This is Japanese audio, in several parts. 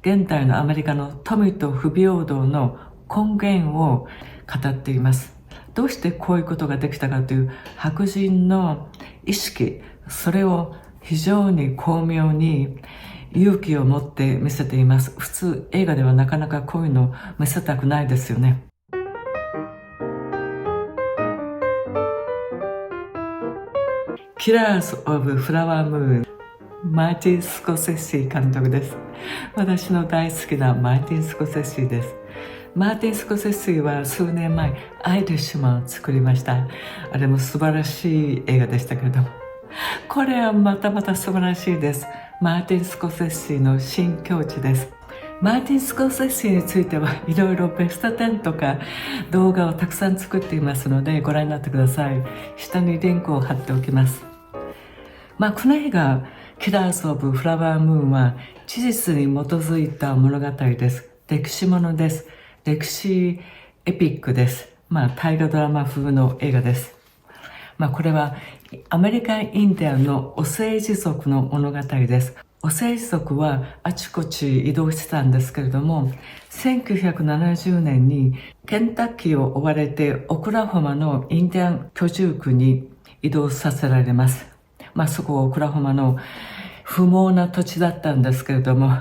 現代のアメリカの富と不平等の根源を語っています。どうしてこういうことができたかという白人の意識、それを非常に巧妙に勇気を持って見せています。普通映画ではなかなかこういうの見せたくないですよね。キラーズ・オブ・フラワームーン、マーティン・スコセッシ監督です。私の大好きなマーティン・スコセッシです。マーティン・スコセッシは数年前アイリッシュマンを作りました。あれも素晴らしい映画でしたけれども、これはまたまた素晴らしいです。マーティン・スコセッシの新境地です。マーティン・スコセッシについてはいろいろベスト10とか動画をたくさん作っていますのでご覧になってください。下にリンクを貼っておきます。この映画キラーズ・オブ・フラワームーンは事実に基づいた物語です。歴史ものです。歴史エピックです。大河ドラマ風の映画です。これはアメリカンインディアンのオセージ族の物語です。オセージ族はあちこち移動してたんですけれども、1970年にケンタッキーを追われてオクラホマのインディアン居住区に移動させられます。そこオクラホマの不毛な土地だったんですけれども、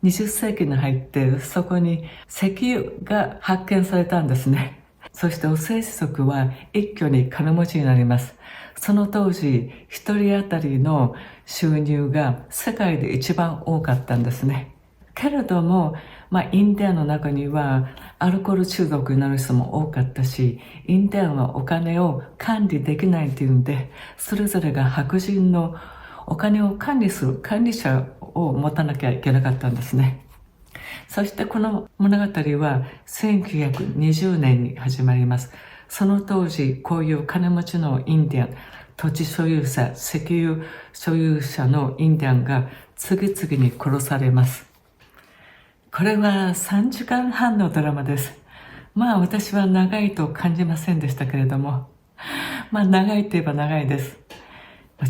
20世紀に入ってそこに石油が発見されたんですね。そしてオセージ族は一挙に金持ちになります。その当時一人当たりの収入が世界で一番多かったんですね。けれども、インディアンの中にはアルコール中毒になる人も多かったし、インディアンはお金を管理できないというんで、それぞれが白人のお金を管理する管理者を持たなきゃいけなかったんですね。そしてこの物語は1920年に始まります。その当時、こういう金持ちのインディアン、土地所有者、石油所有者のインディアンが次々に殺されます。これは3時間半のドラマです。私は長いと感じませんでしたけれども、長いといえば長いです。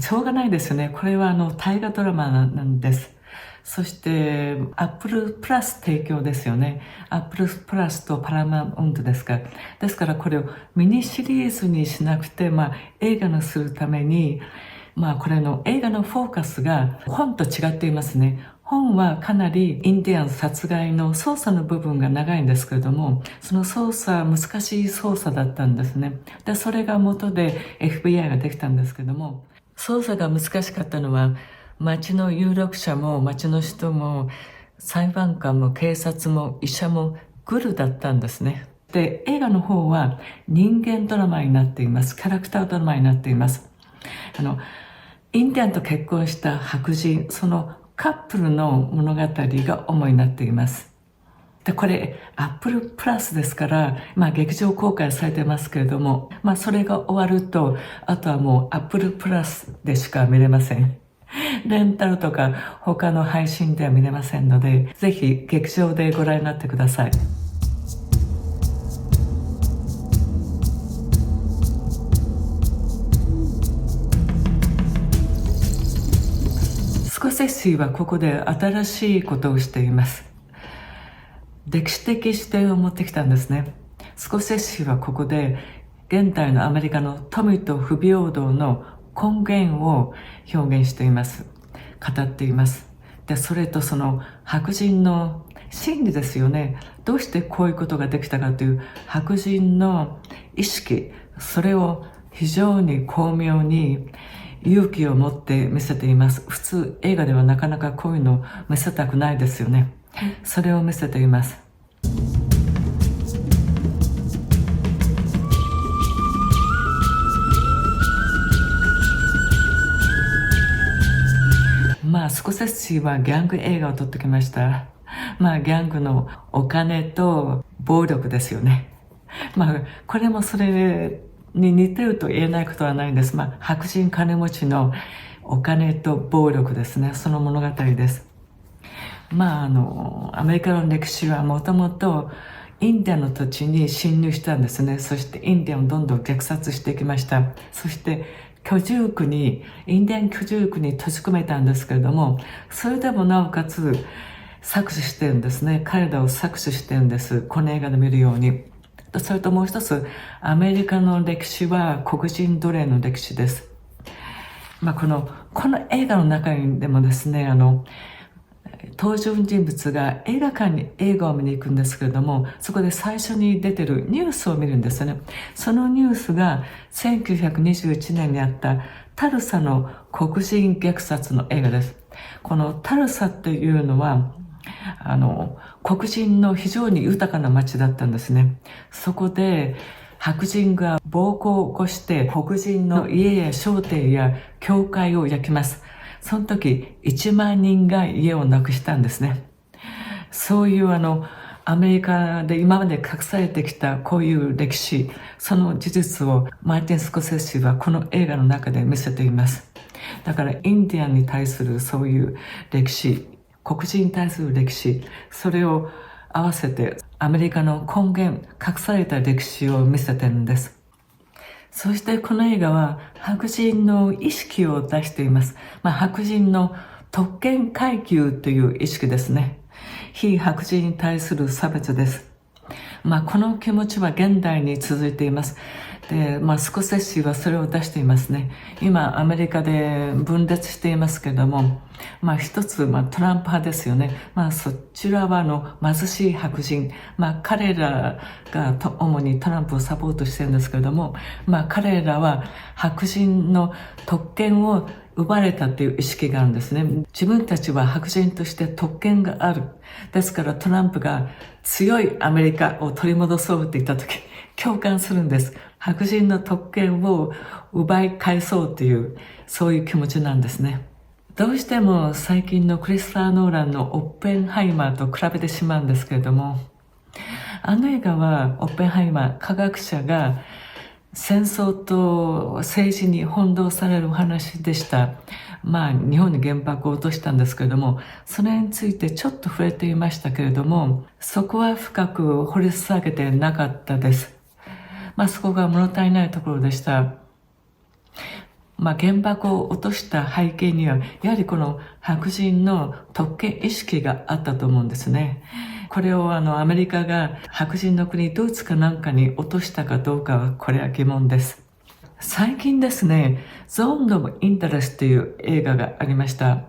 しょうがないですよね。これは大河ドラマなんです。そしてApple Plus 提供ですよね。Apple Plus とパラマウントですから。ですからこれをミニシリーズにしなくて、映画にするために、これの映画のフォーカスが本と違っていますね。本はかなりインディアン殺害の捜査の部分が長いんですけれども、その捜査、難しい捜査だったんですね。で、それが元で FBI ができたんですけども、捜査が難しかったのは、町の有力者も町の人も裁判官も警察も医者もグルだったんですね。で、映画の方は人間ドラマになっています。キャラクタードラマになっています。インディアンと結婚した白人、そのカップルの物語が主になっています。で、これ、Apple Plus ですから、劇場公開されてますけれども、それが終わると、あとはもう Apple Plus でしか見れません。レンタルとか他の配信では見れませんので、ぜひ劇場でご覧になってください。スコセッシはここで新しいことをしています。歴史的視点を持ってきたんですね。スコセッシはここで現代のアメリカの富と不平等の根源を表現しています。語っています。で、それとその白人の心理ですよね。どうしてこういうことができたかという白人の意識、それを非常に巧妙に勇気を持って見せています。普通映画ではなかなかこういうの見せたくないですよね。それを見せています。スコセッシはギャング映画を撮ってきました。ギャングのお金と暴力ですよね。これもそれに似てると言えないことはないんです。白人金持ちのお金と暴力ですね。その物語です。アメリカの歴史はもともとインディアンの土地に侵入したんですね。そしてインディアンをどんどん虐殺していきました。そしてインディアン居住区に閉じ込めたんですけれども、それでもなおかつ搾取してるんですね。彼らを搾取してるんです。この映画で見るように。それともう一つ、アメリカの歴史は黒人奴隷の歴史です。この映画の中にでもですね、登場人物が映画館に映画を見に行くんですけれども、そこで最初に出てるニュースを見るんですよね。そのニュースが1921年にあったタルサの黒人虐殺の映画です。このタルサっていうのは、黒人の非常に豊かな町だったんですね。そこで白人が暴行を起こして黒人の家や商店や教会を焼きます。その時1万人が家をなくしたんですね。そういうアメリカで今まで隠されてきたこういう歴史、その事実をマーティン・スコセッシはこの映画の中で見せています。だからインディアンに対するそういう歴史、黒人に対する歴史、それを合わせてアメリカの根源、隠された歴史を見せてるんです。そしてこの映画は白人の意識を出しています。白人の特権階級という意識ですね。非白人に対する差別です。この気持ちは現代に続いています。で、スコセッシはそれを出していますね。今、アメリカで分裂していますけれども、一つ、トランプ派ですよね。そちらは貧しい白人。彼らが主にトランプをサポートしてるんですけれども、彼らは白人の特権を奪われたという意識があるんですね。自分たちは白人として特権がある。ですからトランプが強いアメリカを取り戻そうって言った時、共感するんです。白人の特権を奪い返そうという、そういう気持ちなんですね。どうしても最近のクリストファー・ノーランのオッペンハイマーと比べてしまうんですけれども、映画はオッペンハイマー、科学者が戦争と政治に翻弄されるお話でした。日本に原爆を落としたんですけれども、それについてちょっと触れていましたけれども、そこは深く掘り下げてなかったです。そこが物足りないところでした。原爆を落とした背景には、やはりこの白人の特権意識があったと思うんですね。これをアメリカが白人の国ドイツかなんかに落としたかどうかはこれは疑問です。最近ですね、ゾーン・オブ・インタレスという映画がありました。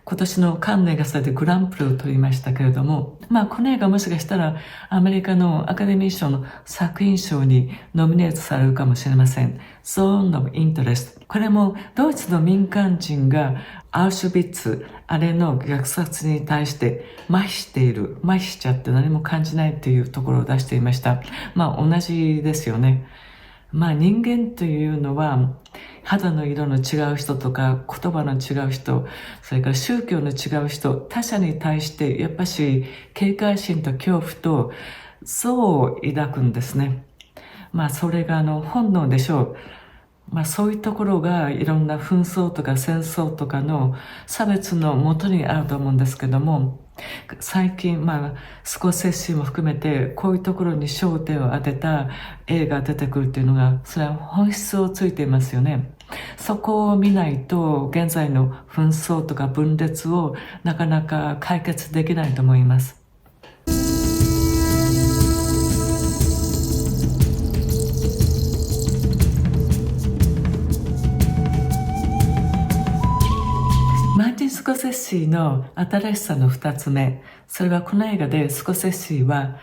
今年のカンヌ映画祭でグランプリを取りましたけれども、この映画もしかしたらアメリカのアカデミー賞の作品賞にノミネートされるかもしれません。ゾーン・オブ・インタレス。これもドイツの民間人がアウシュビッツ、あれの虐殺に対して麻痺している、麻痺しちゃって何も感じないというところを出していました。同じですよね。人間というのは肌の色の違う人とか言葉の違う人、それから宗教の違う人、他者に対してやっぱし警戒心と恐怖と憎悪を抱くんですね。それが本能でしょう。そういうところがいろんな紛争とか戦争とかの差別の元にあると思うんですけども、最近、スコセッシも含めてこういうところに焦点を当てた映画が出てくるっていうのが、それは本質をついていますよね。そこを見ないと現在の紛争とか分裂をなかなか解決できないと思います。マーティン・スコセッシの新しさの2つ目。それはこの映画でスコセッシは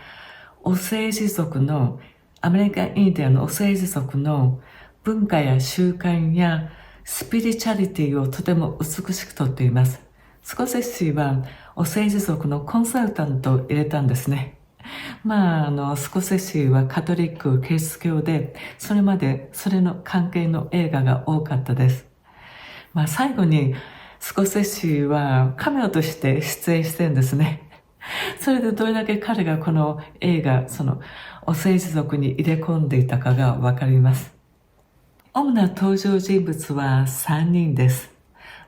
オセージ族の、アメリカ・インディアのオセージ族の文化や習慣やスピリチュアリティをとても美しくとっています。スコセッシはオセージ族のコンサルタントを入れたんですね。スコセッシはカトリック、キリスト教で、それまでそれの関係の映画が多かったです。最後にスコセッシはカメオとして出演してるんですね。それでどれだけ彼がこの映画、オセージ族に入れ込んでいたかがわかります。主な登場人物は3人です。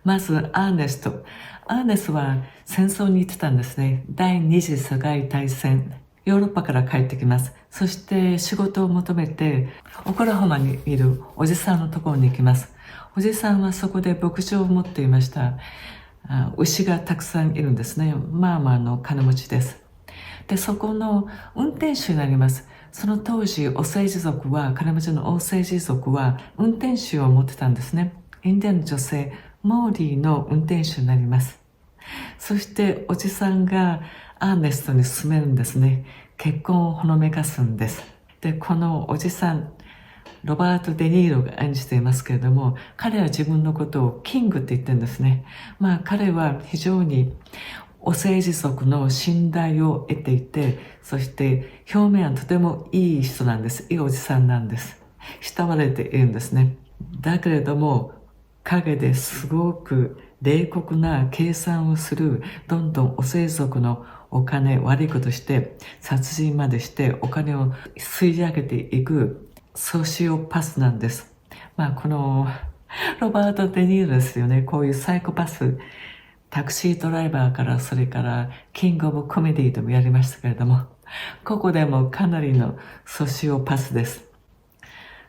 まずアーネスト。アーネストは戦争に行ってたんですね。第二次世界大戦。ヨーロッパから帰ってきます。そして仕事を求めてオクラホマにいるおじさんのところに行きます。おじさんはそこで牧場を持っていました。牛がたくさんいるんですね。まあまあの金持ちです。で、そこの運転手になります。その当時、オセージ族は、金持ちのオセージ族は運転手を持ってたんですね。インディアンの女性、モーリーの運転手になります。そしておじさんがアーネストに勧めるんですね。結婚をほのめかすんです。で、このおじさん、ロバート・デ・ニーロが演じていますけれども、彼は自分のことをキングって言ってるんですね。彼は非常にオセージ族の信頼を得ていて、そして表面はとてもいい人なんです。いいおじさんなんです。慕われているんですね。だけれども、陰ですごく冷酷な計算をする、どんどんオセージ族のお金、悪いことして、殺人までしてお金を吸い上げていくソシオパスなんです。このロバート・デ・ニーロですよね。こういうサイコパス、タクシードライバーからそれからキングオブコメディでもやりましたけれども、ここでもかなりのソシオパスです。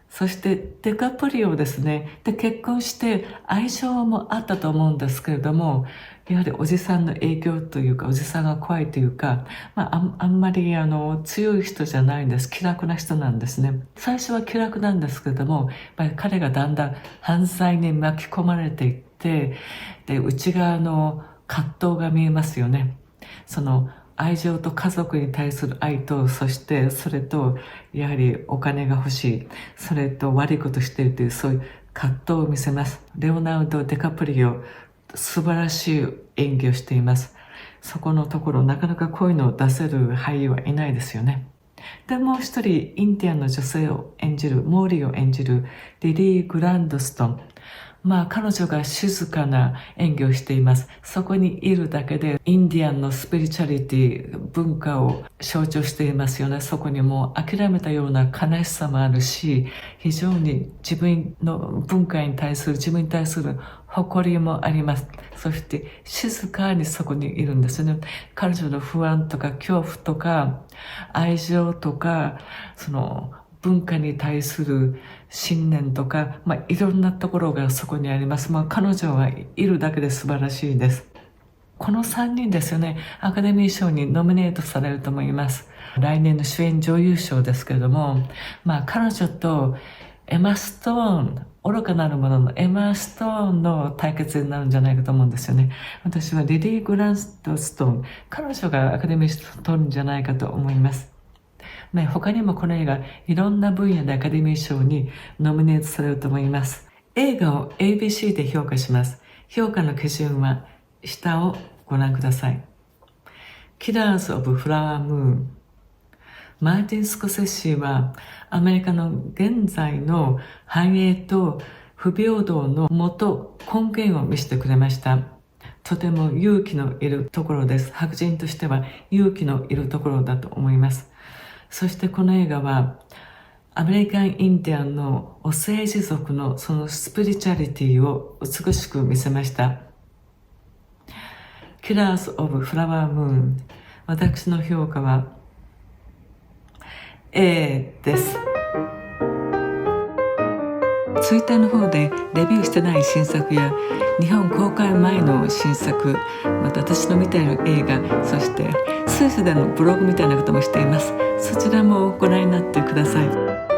そしてデカプリオですね。で、結婚して愛情もあったと思うんですけれども、やはりおじさんの影響というか、おじさんが怖いというか、あんまり強い人じゃないんです。気楽な人なんですね。最初は気楽なんですけれども、やっぱり彼がだんだん犯罪に巻き込まれていって、で、内側の葛藤が見えますよね。その愛情と家族に対する愛と、そしてそれとやはりお金が欲しい、それと悪いことしているという、そういう葛藤を見せます。レオナルド・デカプリオ、素晴らしい演技をしています。そこのところ、なかなかこういうのを出せる俳優はいないですよね。で、もう一人、インディアンの女性を演じる、モーリーを演じるリリー・グランドストン。彼女が静かな演技をしています。そこにいるだけでインディアンのスピリチュアリティ、文化を象徴していますよね。そこにもう諦めたような悲しさもあるし、非常に自分の文化に対する、自分に対する誇りもあります。そして静かにそこにいるんですね。彼女の不安とか恐怖とか愛情とか、その文化に対する信念とか、いろんなところがそこにあります。彼女はいるだけで素晴らしいです。この3人ですよね、アカデミー賞にノミネートされると思います。来年の主演女優賞ですけれども、彼女とエマ・ストーン、愚かなる者のエマ・ストーンの対決になるんじゃないかと思うんですよね。私はリリー・グランドストーン、彼女がアカデミー賞を取るんじゃないかと思います。他にもこの映画、いろんな分野でアカデミー賞にノミネートされると思います。映画を ABC で評価します。評価の基準は下をご覧ください。キラーズ・オブ・フラワームーン。マーティン・スコセッシはアメリカの現在の繁栄と不平等の元根源を見せてくれました。とても勇気のいるところです。白人としては勇気のいるところだと思います。そしてこの映画はアメリカン・インディアンのオセージ族のそのスピリチュアリティを美しく見せました。キラーズ・オブ・フラワームーン。私の評価は A です。ツイッターの方でレビューしてない新作や日本公開前の新作、また私の見ている映画、そしてスイスでのブログみたいなこともしています。そちらもご覧になってください。